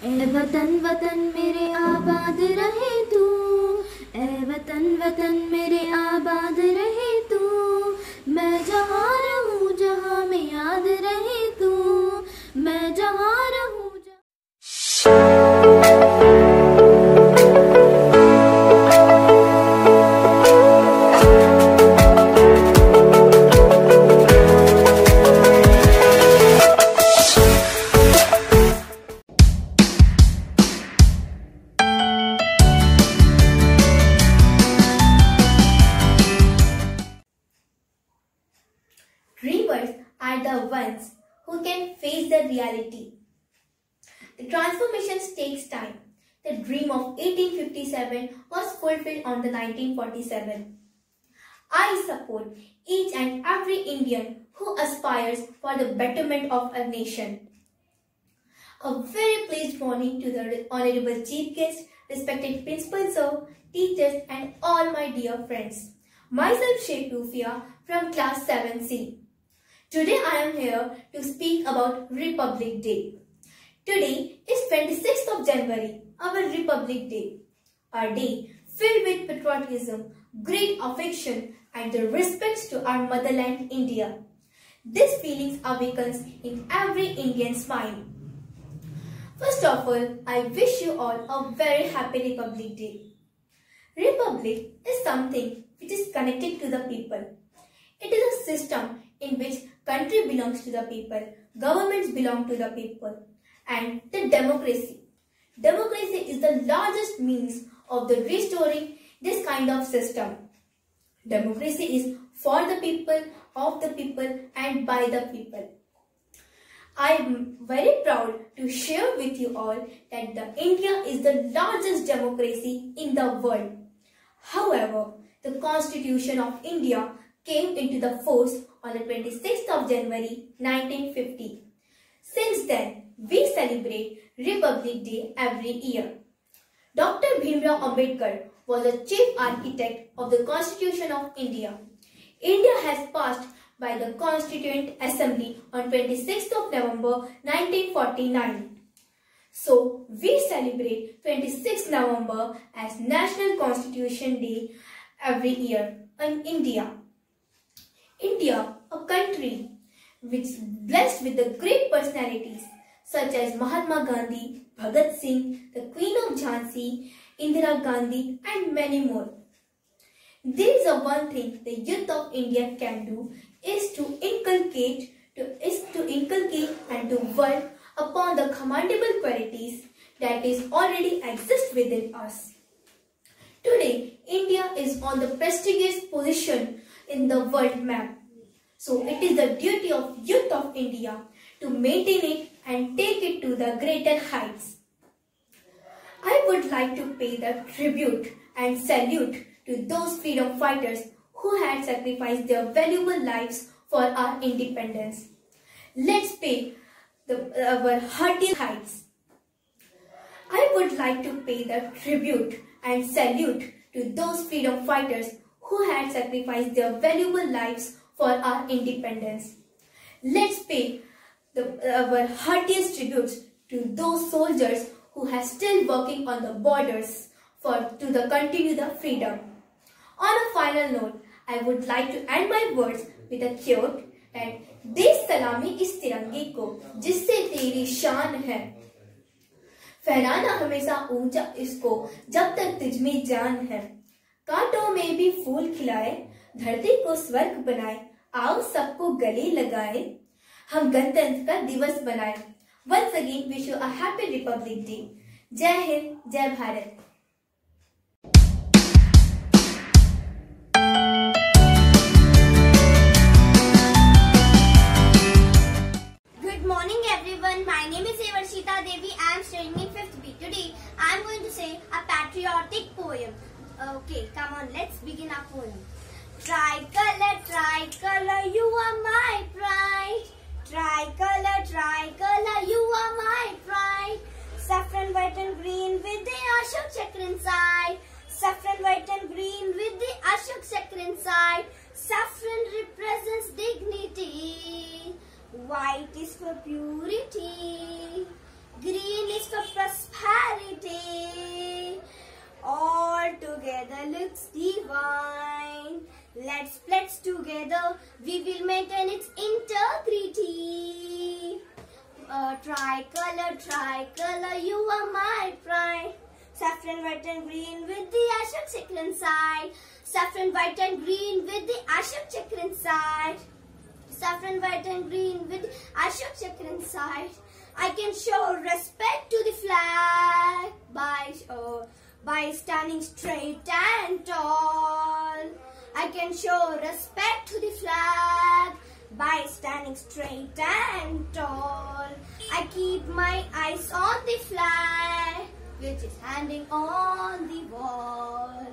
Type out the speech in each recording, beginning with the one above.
ए वतन वतन मेरे आबाद रहे तू, ए वतन वतन मेरे आबाद रहे तू, मैं जहाँ रहूँ जहाँ में याद रहे तू, मैं जहाँ रहूँ Dreamers are the ones who can face the reality. The transformations takes time. The dream of 1857 was fulfilled on the 1947. I support each and every Indian who aspires for the betterment of our nation. A very pleased morning to the Honorable Chief Guest, respected Principal Sir, teachers and all my dear friends. Myself Sheikh Rufia from class 7C. Today I am here to speak about Republic Day. Today is 26th of January, our Republic Day. A day filled with patriotism, great affection and the respect to our motherland India. These feelings awakens in every Indian's mind. First of all, I wish you all a very happy Republic Day. Republic is something which is connected to the people. It is a system in which country belongs to the people, governments belong to the people, and the democracy. Democracy is the largest means of the restoring this kind of system. Democracy is for the people, of the people, and by the people. I am very proud to share with you all that India is the largest democracy in the world. However, the Constitution of India came into the force on the 26th of January 1950. Since then, we celebrate Republic Day every year. Dr. Bhimrao Ambedkar was the chief architect of the Constitution of India. India has passed by the Constituent Assembly on 26th of November 1949. So, we celebrate 26th November as National Constitution Day every year in India. India, a country which is blessed with the great personalities such as Mahatma Gandhi, Bhagat Singh, the Queen of Jhansi, Indira Gandhi and many more. There is one thing the youth of India can do is to inculcate and to work upon the commendable qualities that is already exist within us. Today, India is on the prestigious position in the world map. So it is the duty of youth of India to maintain it and take it to the greater heights. I would like to pay the tribute and salute to those freedom fighters who had sacrificed their valuable lives for our independence. Let's pay our heartiest heights. I would like to pay the tribute and salute to those freedom fighters who had sacrificed their valuable lives for our independence. Let's pay our heartiest tributes to those soldiers who are still working on the borders to continue the freedom. On a final note, I would like to end my words with a quote that दे सलामी इस तिरंगे को जिससे तेरी शान है, फहराना हमेशा ऊंचा इसको जब तक तुझ में जान है, कांटों में भी फूल खिलाए, धरती को स्वर्ग बनाए, आओ सबको गले लगाए, हम गणतंत्र का दिवस बनाए. Once again, wish you a happy Republic Day. जय हिंद, जय Bharat. Good morning everyone. My name is Evarshita Devi. I am studying in 5th B. Today I am going to say a patriotic poem. Okay, come on, let's begin our poem. Tricolor, tricolor, you are my pride. Tricolor, tricolor, you are my pride. Saffron, white and green with the Ashok Chakra inside. Saffron, white and green with the Ashok Chakra inside. Saffron represents dignity. White is for purity. Green is for prosperity. it's divine. Let's pledge together, we will maintain its integrity. Tricolor, you are my pride. Saffron, white and green with the Ashok chakra inside. Saffron, white and green with the Ashok chakra inside. Saffron, white and green with the Ashok chakra inside. I can show respect to the flag by standing straight and tall. I can show respect to the flag by standing straight and tall. I keep my eyes on the flag, which is hanging on the wall.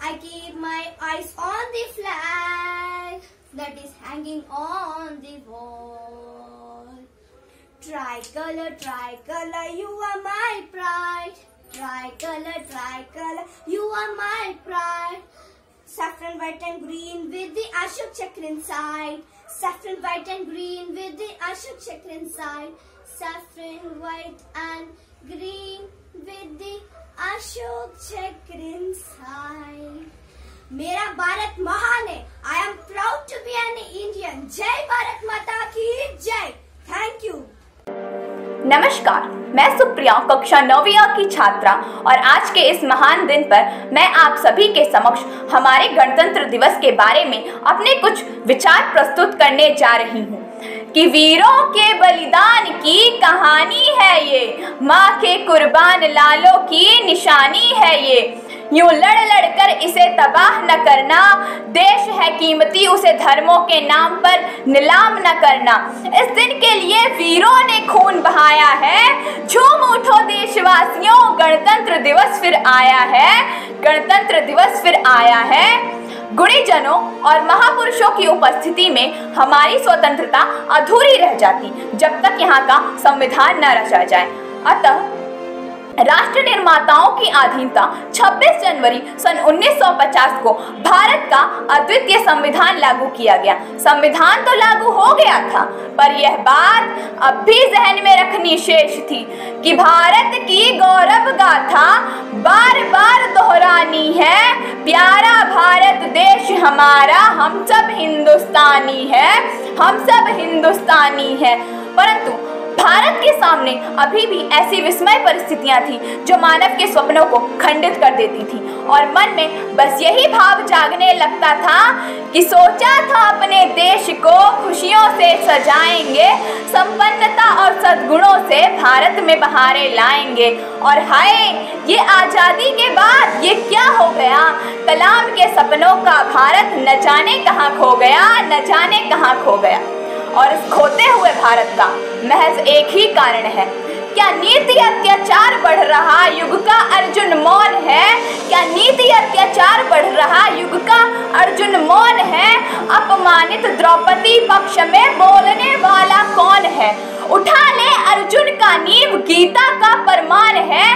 I keep my eyes on the flag that is hanging on the wall. Tricolor, you are my pride. Tricolor, you are my pride. Saffron, white and green with the Ashok chakra inside. Saffron, white and green with the Ashok chakra inside. Saffron, white and green with the Ashok chakra inside. मेरा भारत महान है. I am proud to be an Indian. जय भारत माता की जय. Thank you. नमस्कार, मैं सुप्रिया कक्षा 9वीं की छात्रा और आज के इस महान दिन पर मैं आप सभी के समक्ष हमारे गणतंत्र दिवस के बारे में अपने कुछ विचार प्रस्तुत करने जा रही हूँ कि वीरों के बलिदान की कहानी है ये, माँ के कुर्बान लालों की निशानी है ये। यूं लड़ लड़ कर इसे तबाह न करना, देश है कीमती उसे धर्मों के नाम पर नीलाम न करना। इस दिन के लिए वीरों ने खून बहाया है, झूम उठो देशवासियों, गणतंत्र दिवस फिर आया है, गणतंत्र दिवस फिर आया है। गुणीजनों और महापुरुषों की उपस्थिति में हमारी स्वतंत्रता अधूरी रह जाती जब तक यहाँ का संविधान न रचा जाए। अतः राष्ट्र निर्माताओं की अधीनता 26 जनवरी सन 1950 को भारत का अद्वितीय संविधान लागू किया गया। संविधान तो लागू हो गया था, पर यह बात अब भी जहन में रखनी शेष थी कि भारत की गौरव गाथा बार बार दोहरानी है। प्यारा भारत देश हमारा, हम सब हिंदुस्तानी है, हम सब हिंदुस्तानी है। परंतु भारत के सामने अभी भी ऐसी विस्मय परिस्थितियां थी जो मानव के सपनों को खंडित कर देती थी और मन में बस यही भाव जागने लगता था कि सोचा था अपने देश को खुशियों से सजाएंगे, संपन्नता और सद्गुणों से भारत में बहारें लाएंगे। और हाय, ये आजादी के बाद ये क्या हो गया? कलाम के सपनों का भारत न जाने कहाँ खो गया, न जाने कहाँ खो गया। और इस खोते हुए भारत का महज एक ही कारण है। क्या नीति अत्याचार बढ़ रहा युग का अर्जुन मौन है? क्या नीति अत्याचार बढ़ रहा युग का अर्जुन मौन है? अपमानित द्रौपदी पक्ष में बोलने वाला कौन है? उठा ले अर्जुन का नीव, गीता का फरमान है।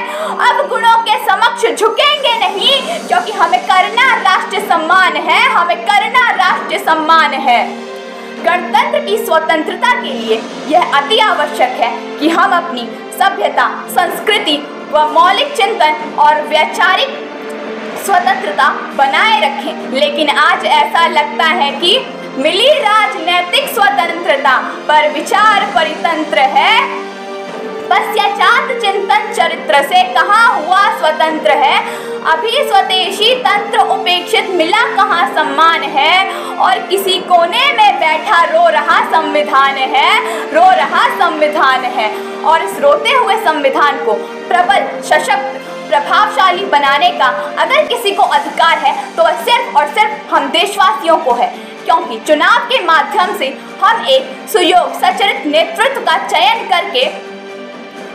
अब गुणों के समक्ष झुकेंगे नहीं, क्योंकि हमें करना राष्ट्र सम्मान है, हमें करना राष्ट्र सम्मान है। गणतंत्र की स्वतंत्रता के लिए यह अति आवश्यक है कि हम अपनी सभ्यता, संस्कृति व मौलिक चिंतन और वैचारिक स्वतंत्रता बनाए रखें। लेकिन आज ऐसा लगता है कि मिली राजनैतिक स्वतंत्रता पर विचार परितंत्र है। पश्चात चिंतन चरित्र से कहाँ हुआ स्वतंत्र है? अभी स्वदेशी तंत्र उपेक्षित, मिला कहाँ सम्मान है? और किसी कोने में बैठा रो रहा संविधान है, रो रहा संविधान है। और इस रोते हुए संविधान को प्रबल, सशक्त, प्रभावशाली बनाने का अगर किसी को अधिकार है तो वह सिर्फ और सिर्फ हम देशवासियों को है, क्योंकि चुनाव के माध्यम से हम एक सुयोग सचरित नेतृत्व का चयन करके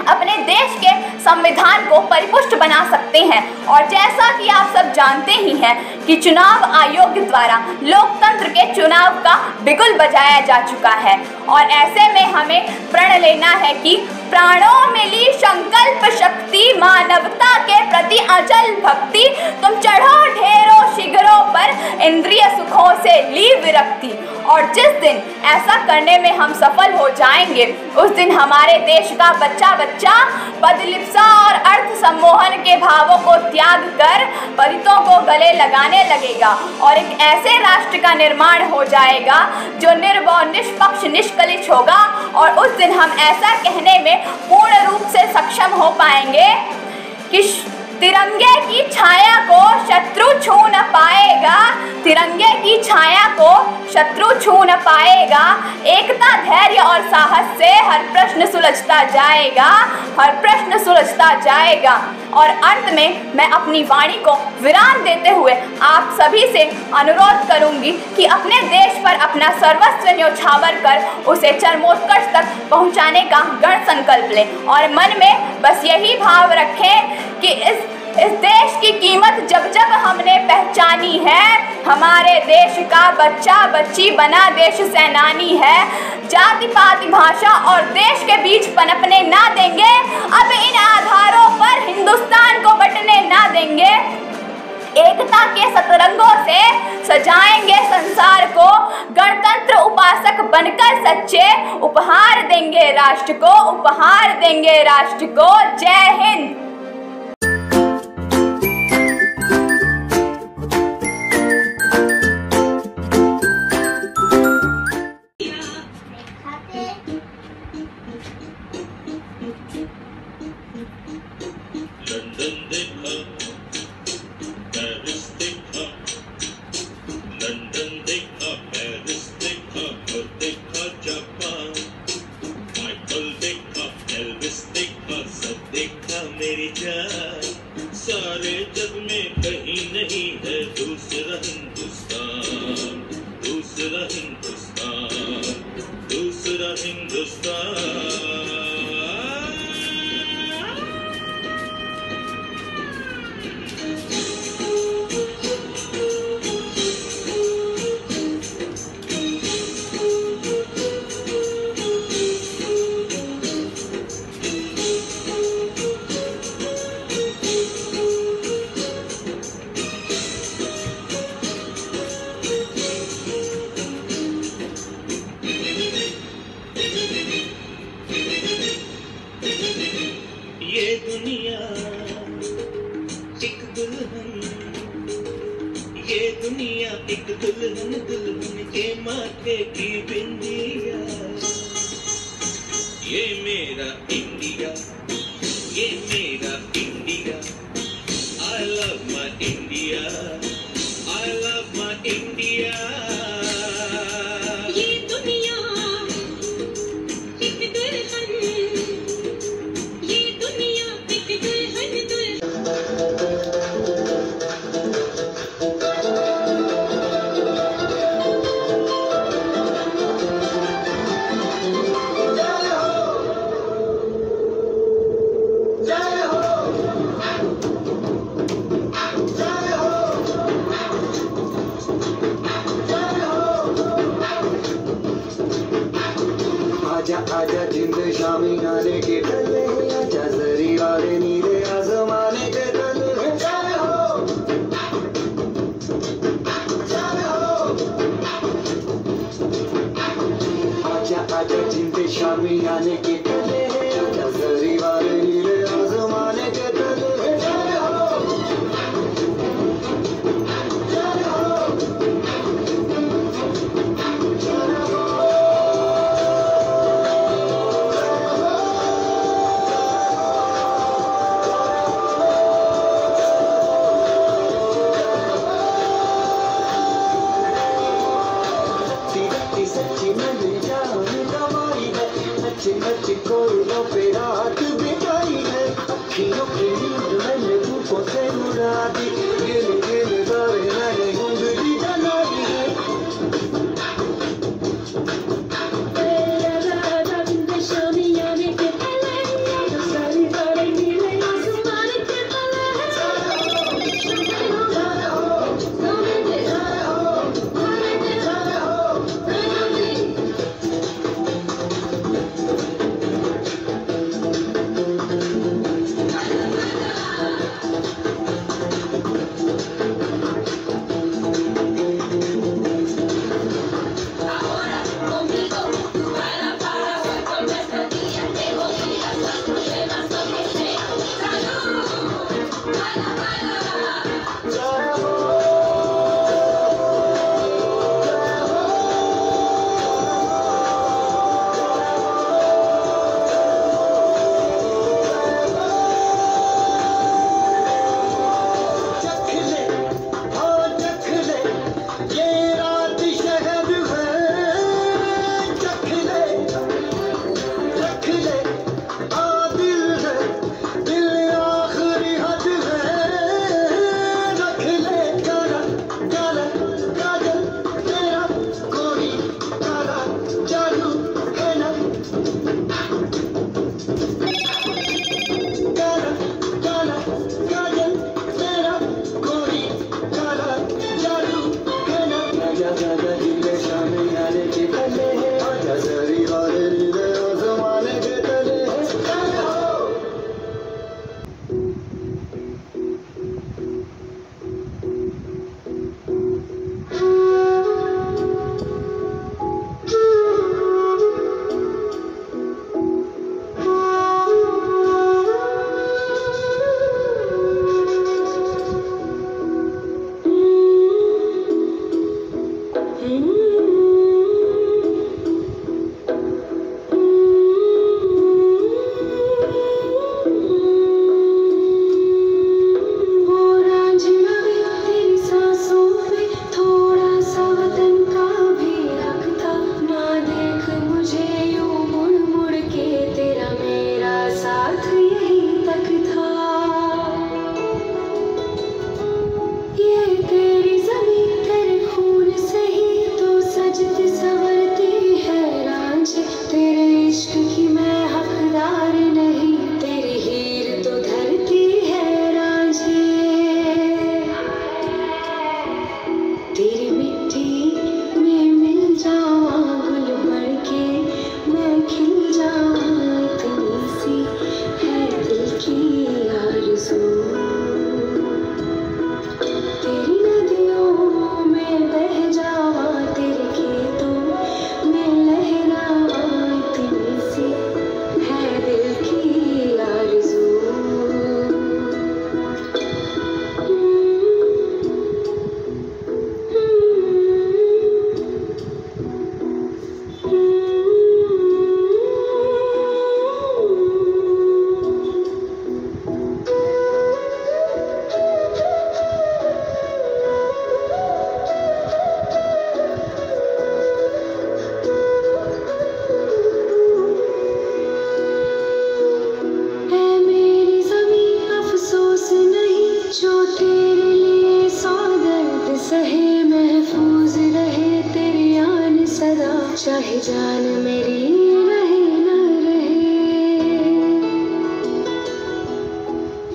अपने देश के संविधान को परिपुष्ट बना सकते हैं। और जैसा कि आप सब जानते ही हैं कि चुनाव आयोग द्वारा लोकतंत्र के चुनाव का बिगुल बजाया जा चुका है। और ऐसे में हमें प्रण लेना है कि प्राणों में ली संकल्प शक्ति मानवता के प्रति अचल भक्ति, तुम चढ़ो ढेरों शिखरों पर इंद्रिय सुखों से ली विरक्ति। और जिस दिन ऐसा करने में हम सफल हो जाएंगे, उस दिन हमारे देश का बच्चा बच्चा पदलिप्सा और अर्थ सम्मोहन के भावों को त्याग कर पतितों को गले लगाने लगेगा और एक ऐसे राष्ट्र का निर्माण हो जाएगा जो निर्भय, निष्पक्ष, निष्कलुष होगा। और उस दिन हम ऐसा कहने में पूर्ण रूप से सक्षम हो पाएंगे कि तिरंगे की छाया को शत्रु छू न पाएगा, तिरंगे की छाया को शत्रु छू न पाएगा। एकता, धैर्य और साहस से हर प्रश्न सुलझता जाएगा, हर प्रश्न सुलझता जाएगा। और अंत में मैं अपनी वाणी को विराम देते हुए आप सभी से अनुरोध करूंगी कि अपने देश पर अपना सर्वस्व न्यौछावर कर उसे चरमोत्कर्ष तक पहुंचाने का दृढ़ संकल्प लें और मन में बस यही भाव रखें कि इस देश की कीमत जब जब हमने पहचानी है, हमारे देश का बच्चा बच्ची बना देश सेनानी है। जाति पाति भाषा और देश के बीच पनपने ना देंगे, अब इन आधारों पर हिंदुस्तान को बंटने ना देंगे। एकता के सतरंगों से सजाएंगे संसार को, गणतंत्र उपासक बनकर सच्चे उपहार देंगे राष्ट्र को, उपहार देंगे राष्ट्र को। जय हिंद। सारे जग में कहीं नहीं है दूसरा हिंदुस्तान, दूसरा हिंदुस्तान, दूसरा हिंदुस्तान। ये दुनिया एक दुल्हन, ये दुनिया एक दुल्हन, दुल्हन के माथे की बिंदिया। ये मेरा इंडिया, ये मेरा India. I love my India, I love my India। ये दुनिया एक दुल्हन, ये दुनिया एक दुल्हन, आजा जिंद शामी आने के डले, आजा जरी वाले नीले आसमाने के डले। जय हो, जय हो। आजा आजा जिंद शामी आने के डले, आजा जरी वाले नीले आसमाने के डले। जय हो, जय हो, जय हो। जान मेरी रहे न रहे,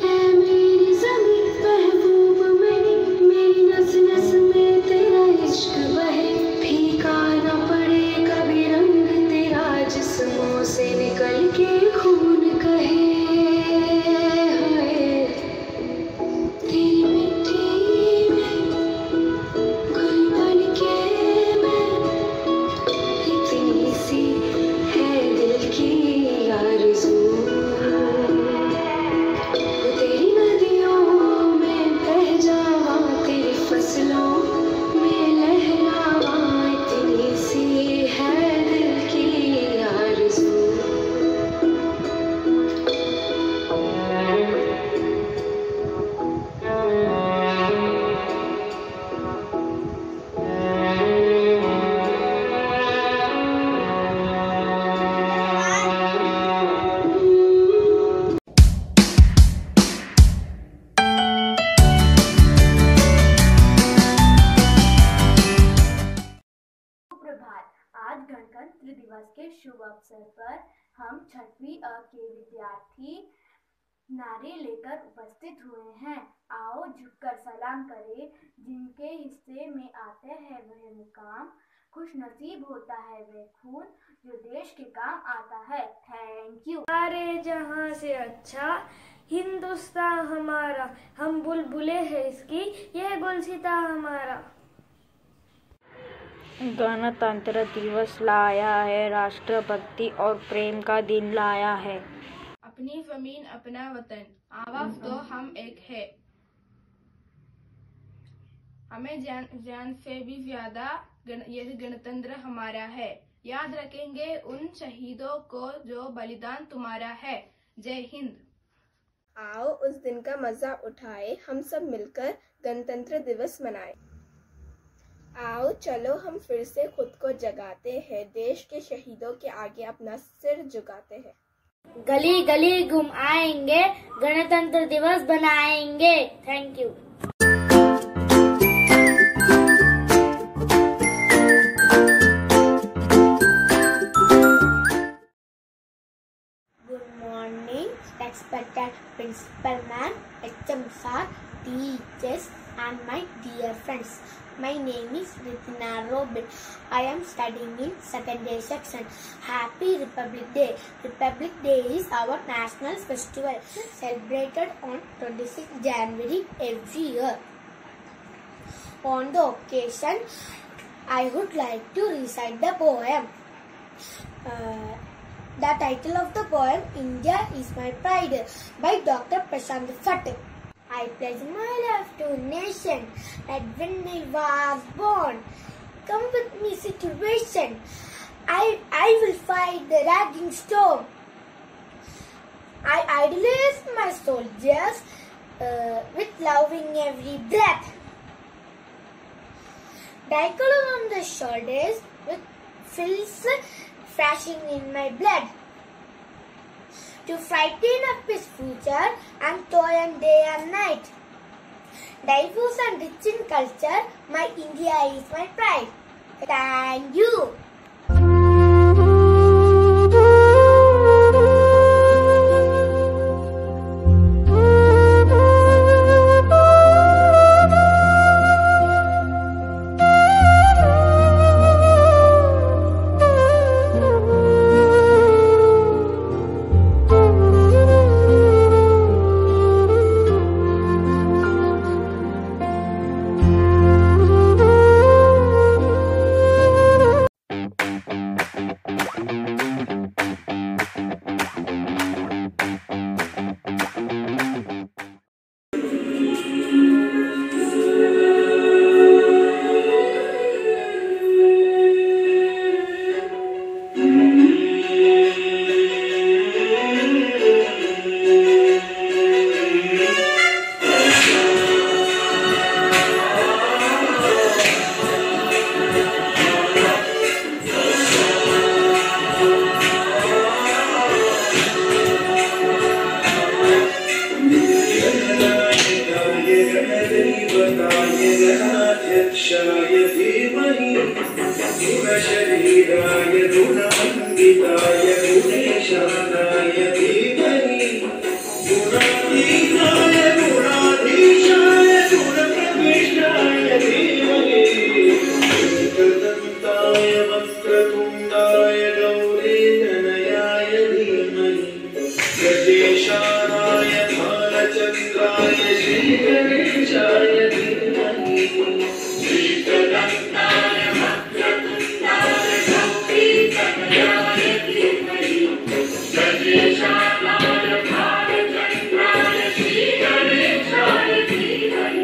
ऐ मेरी ज़मीं महबूब मेरी नस नस में तेरा इश्क बहे, फीका न पड़े कभी रंग तेरा जिस्मों से निकल के खून कहे। तेरी मिट्टी में गुल बन के मैं, इतनी सी है दिल की आरज़ू, तेरी नदियों में बह जावा, तेरी फसलों में लहरावा, इतनी सी है दिल की आरज़ू। सुप्रभात। आज गणतंत्र दिवस के शुभ अवसर पर हम 6वीं अ के विद्यार्थी नारे लेकर उपस्थित हुए हैं। आओ झुककर सलाम करें, जिनके हिस्से में आते हैं वह मुकाम, खुश नसीब होता है वह खून जो देश के काम आता है। Thank you. सारे जहां से अच्छा हिंदुस्तान हमारा, हम बुलबुले हैं इसकी, यह गुलसिता हमारा। गणतंत्र दिवस लाया है राष्ट्रभक्ति और प्रेम का दिन लाया है। अपनी जमीन अपना वतन, आवाज तो हम एक है, हमें जान से भी ज्यादा यह गणतंत्र हमारा है। याद रखेंगे उन शहीदों को जो बलिदान तुम्हारा है। जय हिंद। आओ उस दिन का मजा उठाए, हम सब मिलकर गणतंत्र दिवस मनाएं। आओ चलो हम फिर से खुद को जगाते हैं, देश के शहीदों के आगे अपना सिर झुकाते हैं। गली गली घूम आएंगे, गणतंत्र दिवस बनाएंगे। Thank you. Good morning, respected principal ma'am, HM sir, teachers and my dear friends. My name is Ritina Robin. I am studying in second day section. Happy Republic Day. Republic Day is our national festival celebrated on 26 January every year. On the occasion, I would like to recite the poem. The title of the poem, India is My Pride, by Dr. Prashant Phat. I pledge my life to nation that when I was born. Come with me situation, I will fight the raging storm. I idolize my soldiers with love in every breath. Tricolor on the shoulders with fills flashing in my blood. To frighten a peace future and toil day and night. Diverse and rich in culture, my India is my pride. Thank you. गुणातीताय गुणेशानाय धीमहि गुणातीताय गुणाधीशाय गुणप्रविष्टाय धीमहि एकदन्ताय वक्रतुण्डाय गौरीतनयाय धीमहि गजेशानाय भालचन्द्राय श्रीगणेशाय धीमहि एकदन्ताय वक्रतुण्डाय गौरीतनयाय धीमहि गजेशानाय भालचन्द्राय श्रीगणेशाय धीमहि।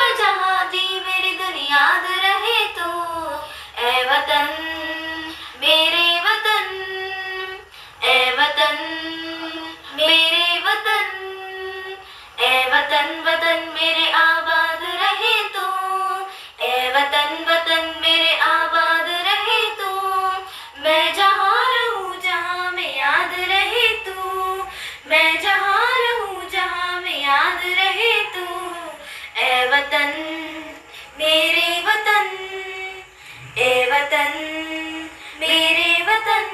मैं जहाँ जी मेरी दुनिया याद रहे तू। ए वतन मेरे वतन, ए वतन मेरे वतन, ए वतन वतन मेरे आबाद रहे तू। ए वतन वतन मेरे आबाद रहे तू। मैं जहाँ रहूँ जहाँ में याद रहे तू। मैं जहाँ रहूँ जहाँ में याद रहे तू। ए वतन मेरे वतन, ए वतन मेरे वतन।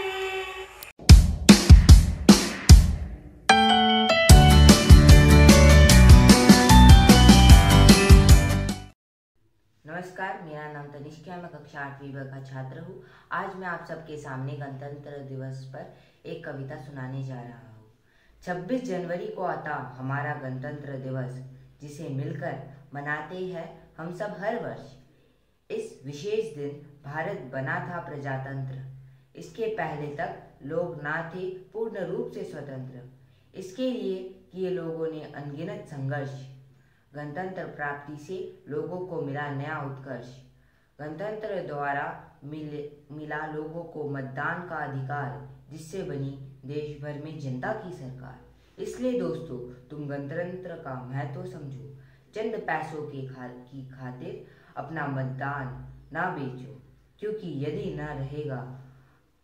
नमस्कार, मेरा नाम तनिष्का है। मैं कक्षा 8वीं ब का छात्र हूँ। आज मैं आप सबके सामने गणतंत्र दिवस पर एक कविता सुनाने जा रहा हूँ। 26 जनवरी को आता हमारा गणतंत्र दिवस, जिसे मिलकर मनाते हैं हम सब हर वर्ष। इस विशेष दिन भारत बना था प्रजातंत्र। इसके पहले तक लोग ना थे पूर्ण रूप से स्वतंत्र। इसके लिए किए लोगों ने अनगिनत संघर्ष। गणतंत्र प्राप्ति से लोगों को मिला नया उत्कर्ष। गणतंत्र द्वारा मिला लोगों को मतदान का अधिकार, जिससे बनी देश भर में जनता की सरकार। इसलिए दोस्तों, तुम गणतंत्र का महत्व समझो। चंद पैसों की खातिर अपना मतदान ना बेचो, क्योंकि यदि न रहेगा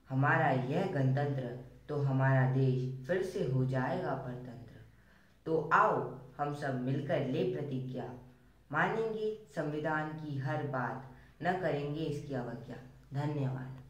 हमारा यह गणतंत्र, तो हमारा देश फिर से हो जाएगा परतंत्र। तो आओ हम सब मिलकर ले प्रतिज्ञा, मानेंगे संविधान की हर बात, न करेंगे इसकी अवज्ञा। धन्यवाद।